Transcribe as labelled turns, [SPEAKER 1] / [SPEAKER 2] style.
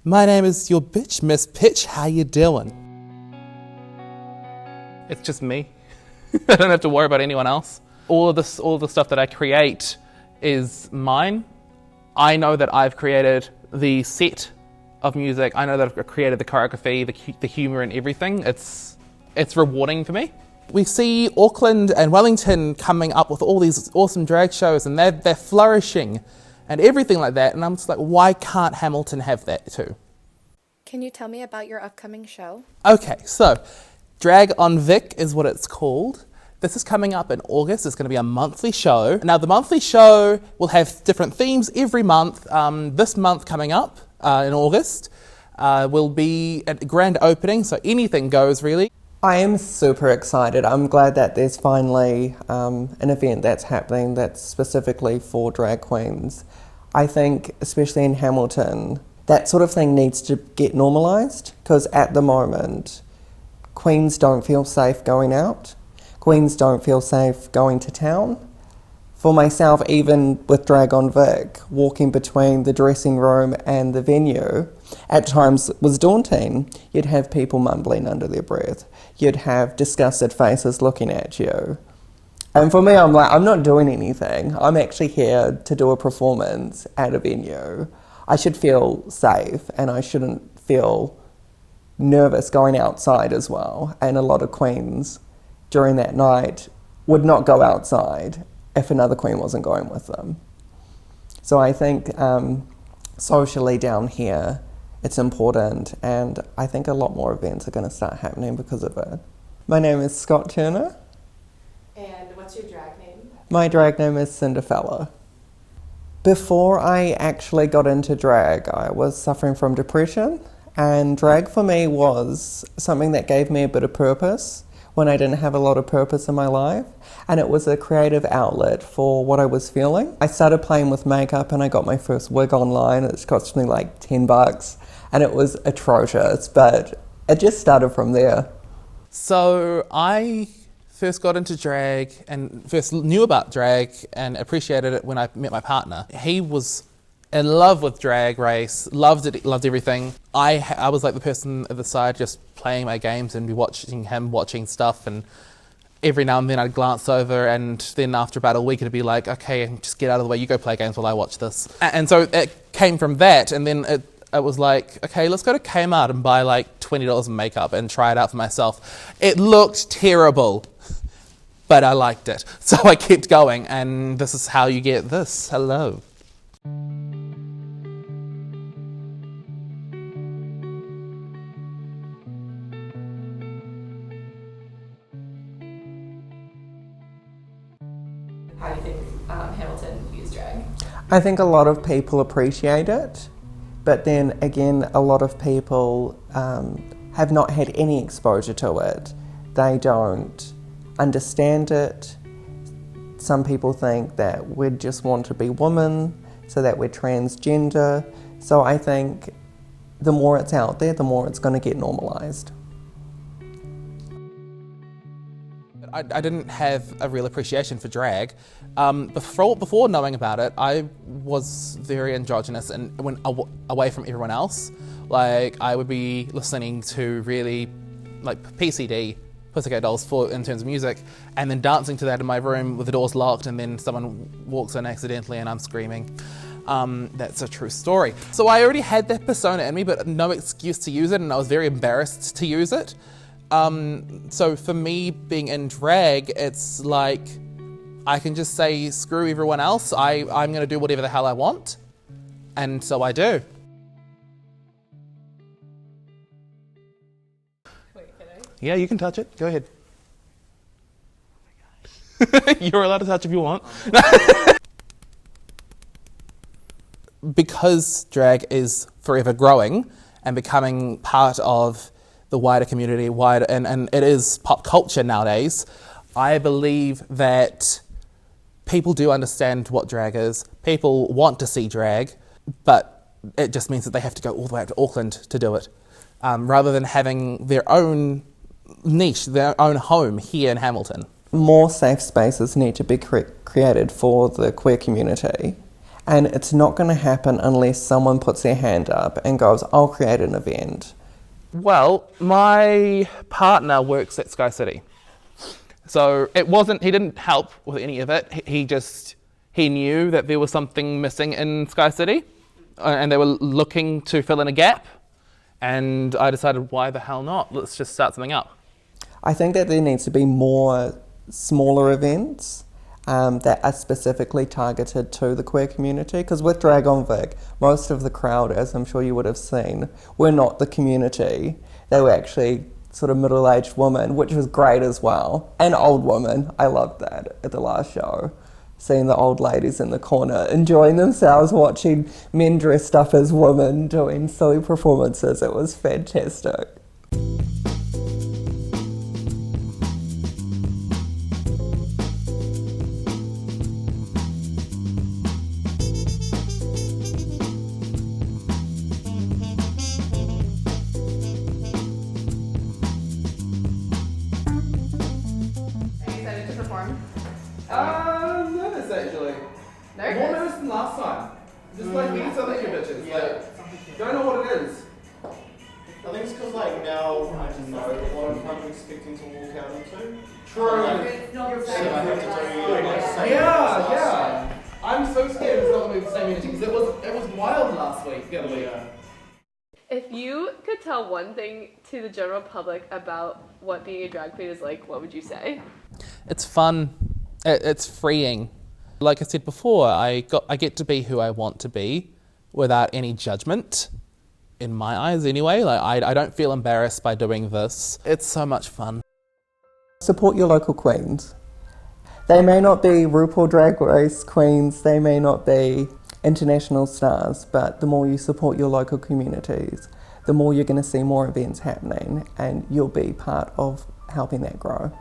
[SPEAKER 1] My name is your bitch, Miss Pitch. How you doing? It's just me. I don't have to worry about anyone else. All of the stuff that I create is mine. I know that I've created the set of music. I know that I've created the choreography, the humour and everything. It's rewarding for me. We see Auckland and Wellington coming up with all these awesome drag shows, and they're flourishing and everything like that. And I'm just like, why can't Hamilton have that too?
[SPEAKER 2] Can you tell me about your upcoming show?
[SPEAKER 1] Okay, so Drag on Vic is what it's called. This is coming up in August. It's going to be a monthly show. Now, the monthly show will have different themes every month. This month coming up in August will be a grand opening, so anything goes really.
[SPEAKER 3] I am super excited. I'm glad that there's finally an event that's happening that's specifically for drag queens. I think, especially in Hamilton, that sort of thing needs to get normalised, because at the moment, queens don't feel safe going out. Queens don't feel safe going to town. For myself, even with Drag on Vic, walking between the dressing room and the venue at times was daunting. You'd have people mumbling under their breath. You'd have disgusted faces looking at you. And for me, I'm like, I'm not doing anything. I'm actually here to do a performance at a venue. I should feel safe, and I shouldn't feel nervous going outside as well. And a lot of queens during that night would not go outside if another queen wasn't going with them. So I think socially down here, it's important, and I think a lot more events are going to start happening because of it. My name is Scott Turner.
[SPEAKER 2] And what's your drag name?
[SPEAKER 3] My drag name is Cinderfella. Before I actually got into drag, I was suffering from depression, and drag for me was something that gave me a bit of purpose when I didn't have a lot of purpose in my life, and it was a creative outlet for what I was feeling. I started playing with makeup, and I got my first wig online. It cost me like $10, and it was atrocious, but it just started from there.
[SPEAKER 1] So I first got into drag and first knew about drag and appreciated it when I met my partner. He was in love with Drag Race, loved it, loved everything. I was like the person at the side just playing my games and be watching him watching stuff, and every now and then I'd glance over, and then after about a week it'd be like, okay, just get out of the way, you go play games while I watch this. And so it came from that, and then it was like, okay, let's go to Kmart and buy like $20 in makeup and try it out for myself. It looked terrible, but I liked it. So I kept going, and this is how you get this. Hello.
[SPEAKER 2] How do you think Hamilton views drag?
[SPEAKER 3] I think a lot of people appreciate it, but then again, a lot of people have not had any exposure to it. They don't understand it. Some people think that we just want to be women, so that we're transgender. So I think the more it's out there, the more it's going to get normalised.
[SPEAKER 1] I didn't have a real appreciation for drag. Before knowing about it, I was very androgynous and went away from everyone else. Like, I would be listening to really, like, PCD, Pussycat Dolls, in terms of music, and then dancing to that in my room with the doors locked, and then someone walks in accidentally and I'm screaming. That's a true story. So I already had that persona in me, but no excuse to use it, and I was very embarrassed to use it. So for me, being in drag, it's like, I can just say, screw everyone else, I'm going to do whatever the hell I want, and so I do.
[SPEAKER 2] Wait, can I?
[SPEAKER 1] Yeah, you can touch it, go ahead. You're allowed to touch if you want. Because drag is forever growing and becoming part of the wider community, and it is pop culture nowadays, I believe that people do understand what drag is. People want to see drag, but it just means that they have to go all the way up to Auckland to do it, rather than having their own niche, their own home here in Hamilton.
[SPEAKER 3] More safe spaces need to be created for the queer community, And it's not going to happen unless someone puts their hand up and goes, I'll create an event.
[SPEAKER 1] Well, my partner works at Sky City. So he didn't help with any of it. He knew that there was something missing in Sky City and they were looking to fill in a gap. And I decided, why the hell not? Let's just start something up.
[SPEAKER 3] I think that there needs to be more smaller events that are specifically targeted to the queer community. Because with Drag on Vic, most of the crowd, as I'm sure you would have seen, were not the community. They were actually sort of middle-aged women, which was great as well. And old women. I loved that at the last show. Seeing the old ladies in the corner enjoying themselves, watching men dressed up as women doing silly performances. It was fantastic.
[SPEAKER 2] Are you excited to perform?
[SPEAKER 1] Nervous actually.
[SPEAKER 2] Nervous?
[SPEAKER 1] More nervous than last time. Just like we sound like you bitches.
[SPEAKER 4] Yeah.
[SPEAKER 1] Don't know what it is.
[SPEAKER 4] I think it's because like now I just know what I'm kind of expecting to walk out into.
[SPEAKER 1] True.
[SPEAKER 4] Like, so I have to do like same
[SPEAKER 1] Yeah,
[SPEAKER 4] as last
[SPEAKER 1] yeah. I'm so scared it's not going to be the same energy because it was wild last week, the other
[SPEAKER 4] time.
[SPEAKER 1] week.
[SPEAKER 4] Yeah.
[SPEAKER 5] If you could tell one thing to the general public about what being a drag queen is like, what would you say?
[SPEAKER 1] It's fun. It's freeing. Like I said before, I get to be who I want to be without any judgment, in my eyes anyway. Like I don't feel embarrassed by doing this. It's so much fun.
[SPEAKER 3] Support your local queens. They may not be RuPaul Drag Race queens, they may not be international stars, but the more you support your local communities, the more you're going to see more events happening and you'll be part of helping that grow.